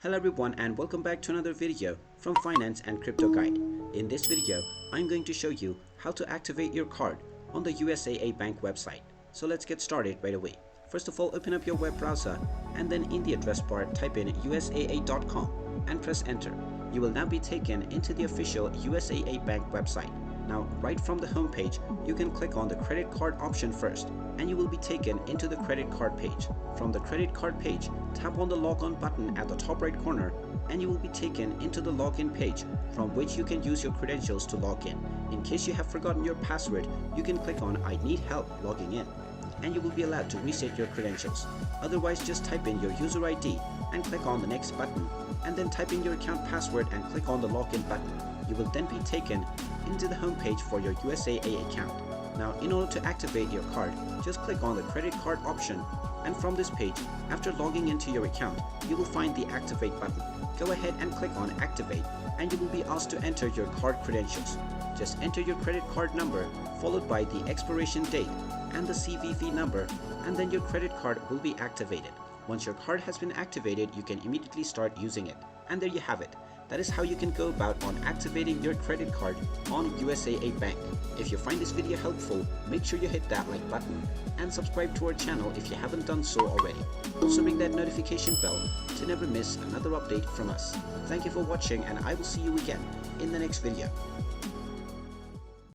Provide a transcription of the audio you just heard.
Hello everyone and welcome back to another video from Finance and Crypto Guide. In this video, I'm going to show you how to activate your card on the USAA bank website. So let's get started right away. First of all, open up your web browser and then in the address bar type in usaa.com and press enter. You will now be taken into the official USAA bank website. Now, right from the home page, you can click on the credit card option first and you will be taken into the credit card page. From the credit card page, tap on the log on button at the top right corner and you will be taken into the login page from which you can use your credentials to log in. In case you have forgotten your password, you can click on I need help logging in and you will be allowed to reset your credentials. Otherwise, just type in your user ID and click on the next button and then type in your account password and click on the login button. You will then be taken into the home page for your USAA account. Now, in order to activate your card, just click on the credit card option and from this page, after logging into your account, you will find the activate button. Go ahead and click on activate and you will be asked to enter your card credentials. Just enter your credit card number followed by the expiration date and the CVV number and then your credit card will be activated. Once your card has been activated, you can immediately start using it. And there you have it. That is how you can go about on activating your credit card on USAA Bank. If you find this video helpful, make sure you hit that like button and subscribe to our channel if you haven't done so already. Also ring that notification bell to never miss another update from us. Thank you for watching and I will see you again in the next video.